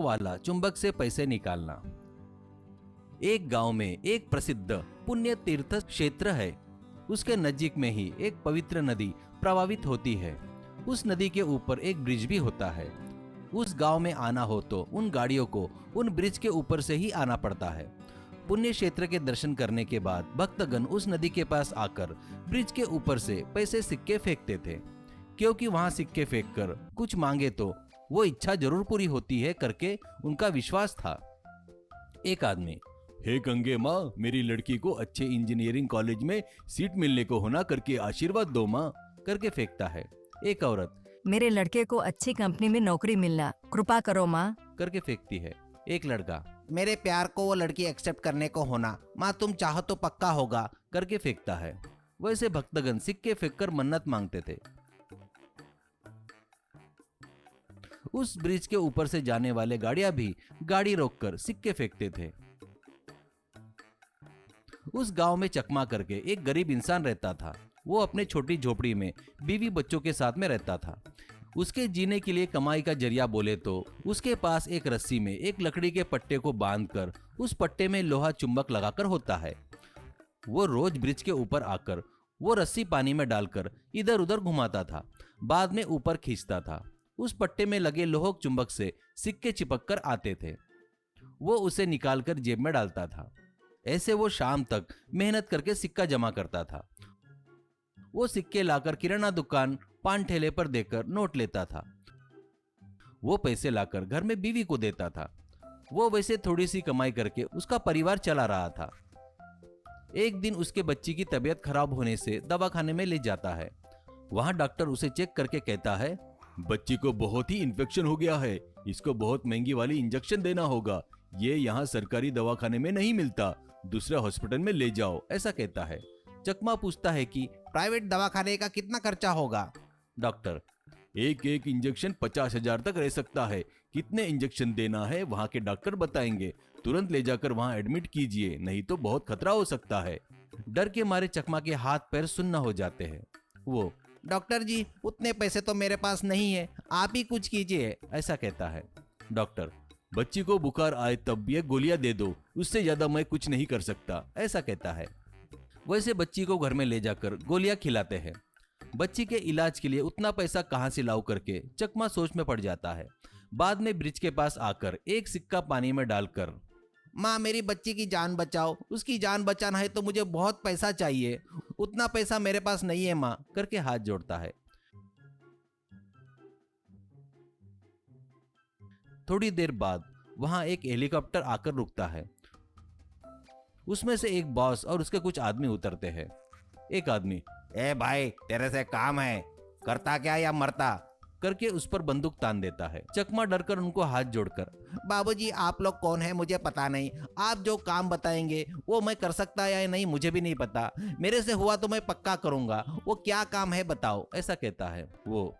वाला चुंबक से पैसे निकालना। एक गांव में एक प्रसिद्ध पुण्य तीर्थ क्षेत्र है। उसके नजीक में ही एक पवित्र नदी प्रवाहित होती है। उस नदी के ऊपर एक ब्रिज भी होता है। उस गांव में आना हो तो उन गाड़ियों को उन ब्रिज के ऊपर से ही आना पड़ता है। पुण्य क्षेत्र के दर्शन करने के बाद भक्तगण उस नदी के पास आकर ब्रिज के ऊपर से पैसे सिक्के फेंकते थे, क्योंकि वहां सिक्के फेंककर कुछ मांगे तो वो इच्छा जरूर पूरी होती है करके उनका विश्वास था। एक आदमी, हे गंगे माँ, मेरी लड़की को अच्छे इंजीनियरिंग कॉलेज में सीट मिलने को होना करके आशीर्वाद दो माँ करके फेंकता है। एक औरत, मेरे लड़के को अच्छी कंपनी में नौकरी मिलना, कृपा करो माँ करके फेंकती है। एक लड़का, मेरे प्यार को वो लड़की एक्सेप्ट करने को होना, माँ तुम चाहो तो पक्का होगा करके फेंकता है। वैसे भक्तगण सिक्के फेंककर मन्नत मांगते थे। उस ब्रिज के ऊपर से जाने वाले गाड़ियां भी गाड़ी रोककर सिक्के फेंकते थे। उस गांव में चकमा करके एक गरीब इंसान रहता था। वो अपने छोटी झोपड़ी में बीवी बच्चों के साथ में रहता था। उसके जीने के लिए कमाई का जरिया बोले तो उसके पास एक रस्सी में एक लकड़ी के पट्टे को बांधकर उस पट्टे में लोहा चुंबक लगाकर होता है। वो रोज ब्रिज के ऊपर आकर वो रस्सी पानी में डालकर इधर उधर घुमाता था, बाद में ऊपर खींचता था। उस पट्टे में लगे लोह चुंबक से सिक्के चिपक कर आते थे। वो उसे निकालकर जेब में डालता था। ऐसे वो शाम तक मेहनत करके सिक्का जमा करता था। वो सिक्के लाकर किराना दुकान, पान ठेले पर देकर नोट लेता था। वो पैसे लाकर घर में बीवी को देता था। वो वैसे थोड़ी सी कमाई करके उसका परिवार चला रहा था। एक दिन उसके बच्ची की तबीयत खराब होने से दवाखाने में ले जाता है। वहां डॉक्टर उसे चेक करके कहता है, बच्ची को बहुत ही इन्फेक्शन हो गया है, इसको बहुत महंगी वाली इंजेक्शन देना होगा। ये यहाँ सरकारी दवाखाने में नहीं मिलता, दूसरे हॉस्पिटल में ले जाओ, ऐसा कहता है। चकमा पूछता है कि प्राइवेट दवाखाने का कितना खर्चा होगा? डॉक्टर, एक एक इंजेक्शन 50,000 तक रह सकता है। कितने इंजेक्शन देना है वहाँ के डॉक्टर बताएंगे। तुरंत ले जाकर वहाँ एडमिट कीजिए, नहीं तो बहुत खतरा हो सकता है। डर के मारे चकमा के हाथ पैर सुन्न हो जाते हैं। वो, डॉक्टर जी, उतने पैसे तो मेरे पास नहीं है, आप ही कुछ कीजिए, ऐसा कहता है। डॉक्टर, बच्ची को बुखार आए तब ये गोलियां दे दो, उससे ज्यादा मैं कुछ नहीं कर सकता, ऐसा कहता है। वैसे बच्ची को घर में ले जाकर गोलियां खिलाते हैं। बच्ची के इलाज के लिए उतना पैसा कहां से लाऊं करके चकमा सोच में पड़ जाता है। बाद में ब्रिज के पास आकर एक सिक्का पानी में डालकर, माँ मेरी बच्ची की जान बचाओ, उसकी जान बचाना है तो मुझे बहुत पैसा चाहिए, उतना पैसा मेरे पास नहीं है माँ करके हाथ जोड़ता है। थोड़ी देर बाद वहां एक हेलीकॉप्टर आकर रुकता है। उसमें से एक बॉस और उसके कुछ आदमी उतरते हैं। एक आदमी, ए भाई, तेरे से काम है, करता क्या या मरता करके उस पर बंदूक तान देता है। चकमा डरकर उनको हाथ जोड़कर, बाबूजी आप लोग कौन है मुझे पता नहीं, आप जो काम बताएंगे वो मैं कर सकता या नहीं मुझे भी नहीं पता, मेरे से हुआ तो मैं पक्का करूंगा, वो क्या काम है बताओ, ऐसा कहता है। वो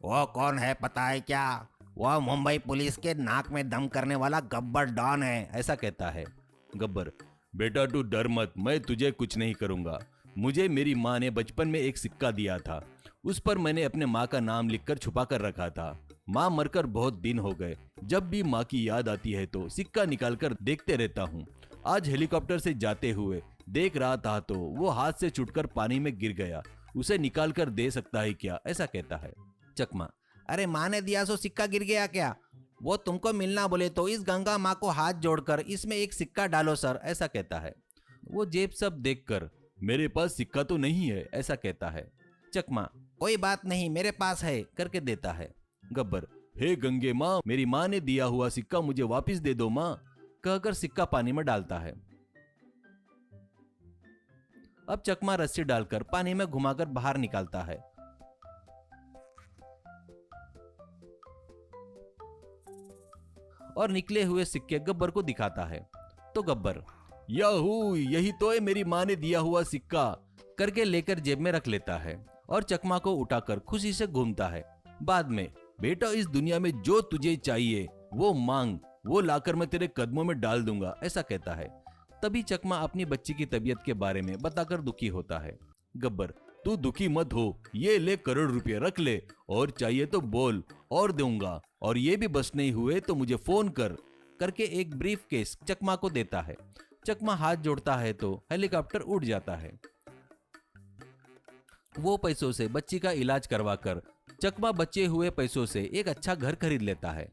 कौन है पता है क्या? वो मुंबई पुलिस के नाक में दम करने वाला गब्बर डॉन है, ऐसा कहता है। गब्बर, बेटा तू डर मत, मैं तुझे कुछ नहीं करूंगा। मुझे मेरी माँ ने बचपन में एक सिक्का दिया था, उस पर मैंने अपने माँ का नाम लिखकर छुपा कर रखा था। माँ मरकर बहुत दिन हो गए, जब भी माँ की याद आती है तो सिक्का निकालकर देखते रहता हूँ। आज हेलीकॉप्टर से जाते हुए देख रहा था तो वो हाथ से छूटकर पानी में गिर गया, उसे निकाल कर दे सकता है क्या, ऐसा कहता है। चकमा, अरे माँ ने दिया सो सिक्का गिर गया क्या? वो तुमको मिलना बोले तो इस गंगा माँ को हाथ जोड़कर इसमें एक सिक्का डालो सर, ऐसा कहता है। वो जेब सब देखकर, मेरे पास सिक्का तो नहीं है, ऐसा कहता है। चकमा, कोई बात नहीं, मेरे पास है करके देता है। गब्बर, हे गंगे माँ, मेरी माँ ने दिया हुआ सिक्का मुझे वापस दे दो माँ, कहकर सिक्का पानी में डालता है। अब चकमा रस्सी डालकर पानी में घुमाकर बाहर निकालता है। और निकले हुए सिक्के गब्बर को दिखाता है तो गब्बर, याहू, यही तो है मेरी माँ ने दिया हुआ सिक्का करके लेकर जेब में रख लेता है और चकमा को उठाकर खुशी से घूमता है। बाद में, बेटा इस दुनिया में जो तुझे चाहिए वो मांग, वो लाकर मैं तेरे कदमों में डाल दूंगा, ऐसा कहता है। तभी चकमा अपनी बच्ची की तबीयत के बारे में बताकर दुखी होता है। गब्बर, तू दुखी मत हो, ये ले करोड़ रुपए रख ले, और चाहिए तो बोल और दूंगा, और ये भी बस नहीं हुए तो मुझे फोन कर, करके एक ब्रीफ केस चकमा को देता है। चकमा हाथ जोड़ता है तो हेलीकॉप्टर उड़ जाता है। वो पैसों से बच्ची का इलाज करवाकर चकमा बचे हुए पैसों से एक अच्छा घर खरीद लेता है।